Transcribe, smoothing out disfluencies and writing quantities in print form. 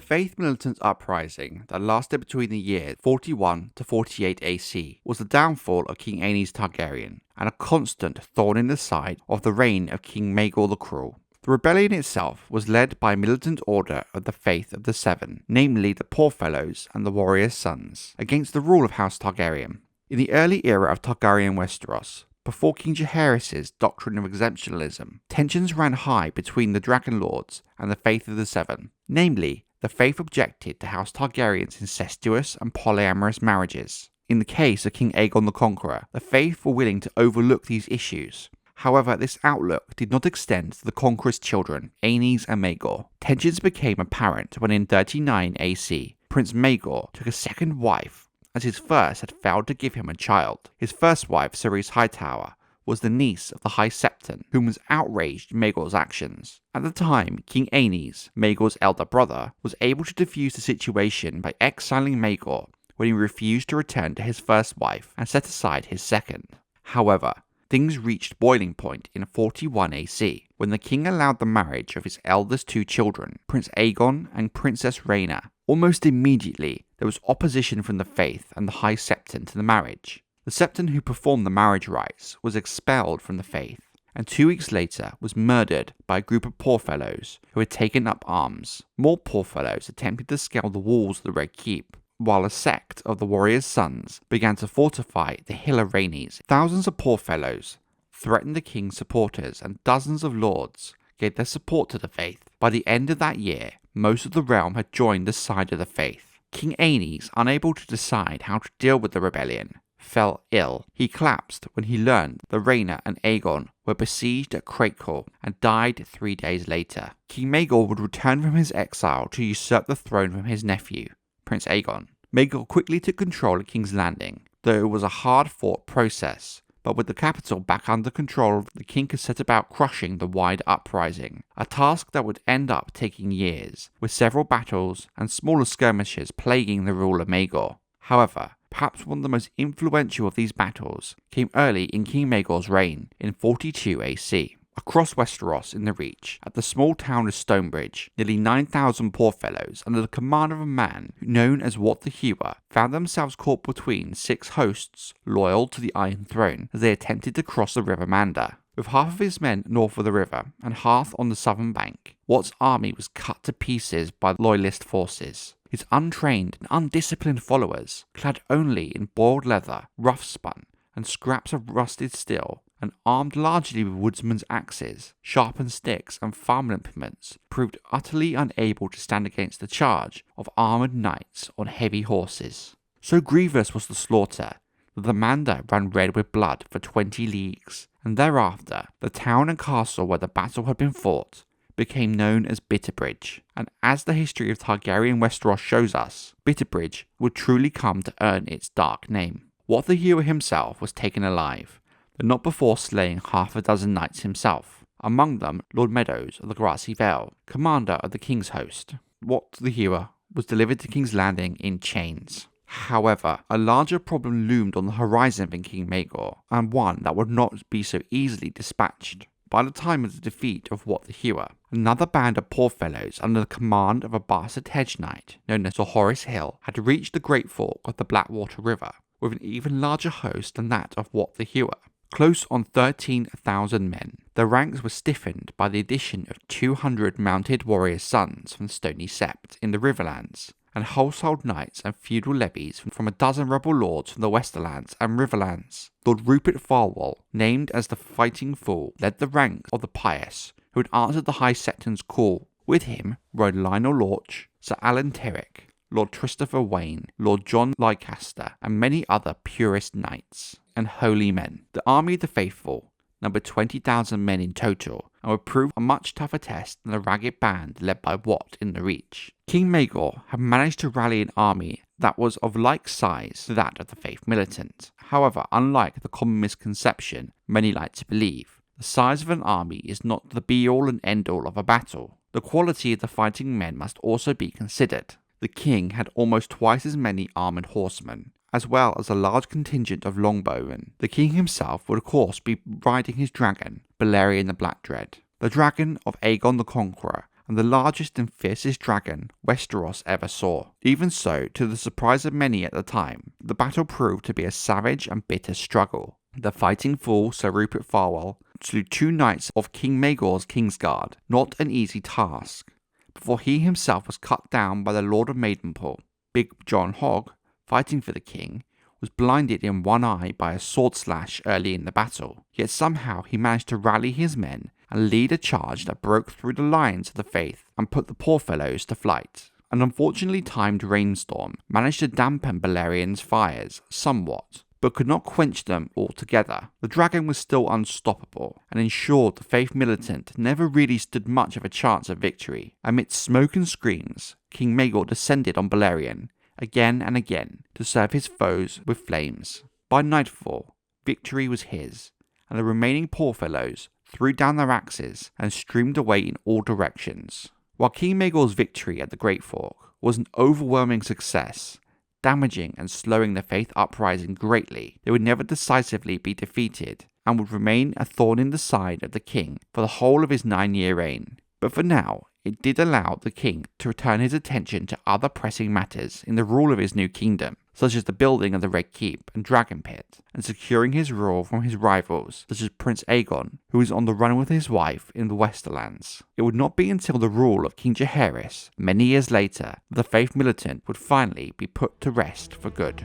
faith militant uprising that lasted between the years 41 to 48 AC was the downfall of King Aenys Targaryen and a constant thorn in the side of the reign of King Maegor the Cruel. The rebellion itself was led by a militant order of the Faith of the Seven, namely the Poorfellows and the Warriors' Sons, against the rule of House Targaryen. In the early era of Targaryen Westeros, before King Jaehaerys' doctrine of exemptionalism, tensions ran high between the Dragon Lords and the Faith of the Seven. Namely, the Faith objected to House Targaryen's incestuous and polyamorous marriages. In the case of King Aegon the Conqueror, the Faith were willing to overlook these issues. However, this outlook did not extend to the Conqueror's children, Aenys and Maegor. Tensions became apparent when in 39 AC, Prince Maegor took a second wife, as his first had failed to give him a child. His first wife, Cerys Hightower, was the niece of the High Septon, whom was outraged at Maegor's actions. At the time, King Aenys, Maegor's elder brother, was able to defuse the situation by exiling Maegor when he refused to return to his first wife and set aside his second. However, things reached boiling point in 41 AC, when the king allowed the marriage of his eldest two children, Prince Aegon and Princess Rhaena. Almost immediately, there was opposition from the Faith and the High Septon to the marriage. The Septon who performed the marriage rites was expelled from the Faith, and 2 weeks later was murdered by a group of Poorfellows who had taken up arms. More Poorfellows attempted to scale the walls of the Red Keep, while a sect of the Warriors' Sons began to fortify the Hill of Rhaenys. Thousands of Poorfellows threatened the king's supporters, and dozens of lords gave their support to the Faith. By the end of that year, most of the realm had joined the side of the Faith. King Aenys, unable to decide how to deal with the rebellion, fell ill. He collapsed when he learned that Rhaena and Aegon were besieged at Crakehall and died 3 days later. King Maegor would return from his exile to usurp the throne from his nephew, Prince Aegon. Maegor quickly took control of King's Landing, though it was a hard-fought process. But with the capital back under control, the king could set about crushing the wide uprising, a task that would end up taking years, with several battles and smaller skirmishes plaguing the rule of Maegor. However, perhaps one of the most influential of these battles came early in King Maegor's reign in 42 AC. Across Westeros in the Reach, at the small town of Stonebridge, nearly 9,000 Poorfellows under the command of a man known as Wat the Hewer found themselves caught between 6 hosts loyal to the Iron Throne as they attempted to cross the River Manda. With half of his men north of the river and half on the southern bank, Wat's army was cut to pieces by loyalist forces. His untrained and undisciplined followers, clad only in boiled leather, rough spun, and scraps of rusted steel, and armed largely with woodsmen's axes, sharpened sticks, and farm implements, proved utterly unable to stand against the charge of armoured knights on heavy horses. So grievous was the slaughter that the Manda ran red with blood for 20 leagues, and thereafter the town and castle where the battle had been fought became known as Bitterbridge. And as the history of Targaryen Westeros shows us, Bitterbridge would truly come to earn its dark name. Wat the Hewer himself was taken alive, but not before slaying half a dozen knights himself, among them Lord Meadows of the Grassy Vale, commander of the King's Host. Wat the Hewer was delivered to King's Landing in chains. However, a larger problem loomed on the horizon than King Maegor, and one that would not be so easily dispatched. By the time of the defeat of Wat the Hewer, another band of Poorfellows under the command of a bastard hedge knight known as Sir Horace Hill had reached the Great Fork of the Blackwater River with an even larger host than that of Wat the Hewer. Close on 13,000 men, their ranks were stiffened by the addition of 200 mounted warriors' sons from the Stony Sept in the Riverlands, and household knights and feudal levies from a dozen rebel lords from the Westerlands and Riverlands. Lord Rupert Farwell, named as the Fighting Fool, led the ranks of the pious who had answered the High Septon's call. With him rode Lionel Lorch, Sir Alan Terrick, Lord Christopher Wayne, Lord John Leicester, and many other purist knights and holy men. The army of the faithful numbered 20,000 men in total, and would prove a much tougher test than the ragged band led by Wat in the Reach. King Maegor had managed to rally an army that was of like size to that of the Faith Militant. However, unlike the common misconception many like to believe, the size of an army is not the be-all and end-all of a battle. The quality of the fighting men must also be considered. The king had almost twice as many armoured horsemen, as well as a large contingent of longbowmen. The king himself would of course be riding his dragon, Balerion the Black Dread. The dragon of Aegon the Conqueror and the largest and fiercest dragon Westeros ever saw. Even so, to the surprise of many at the time, the battle proved to be a savage and bitter struggle. The fighting fool Sir Rupert Farwell slew 2 knights of King Maegor's Kingsguard, not an easy task, before he himself was cut down by the Lord of Maidenpool. Big John Hogg, fighting for the king, was blinded in one eye by a sword slash early in the battle, yet somehow he managed to rally his men and lead a charge that broke through the lines of the faith and put the poor fellows to flight. An unfortunately timed rainstorm managed to dampen Balerion's fires somewhat, but could not quench them altogether. The dragon was still unstoppable, and ensured the faith militant never really stood much of a chance of victory. Amidst smoke and screams, King Maegor descended on Balerion again and again to serve his foes with flames. By nightfall, victory was his, and the remaining poor fellows threw down their axes and streamed away in all directions. While King Maegor's victory at the Great Fork was an overwhelming success, damaging and slowing the faith uprising greatly, they would never decisively be defeated and would remain a thorn in the side of the king for the whole of his 9-year reign. But for now, it did allow the king to return his attention to other pressing matters in the rule of his new kingdom, such as the building of the Red Keep and Dragon Pit, and securing his rule from his rivals, such as Prince Aegon, who was on the run with his wife in the Westerlands. It would not be until the rule of King Jaehaerys, many years later, that the faith militant would finally be put to rest for good.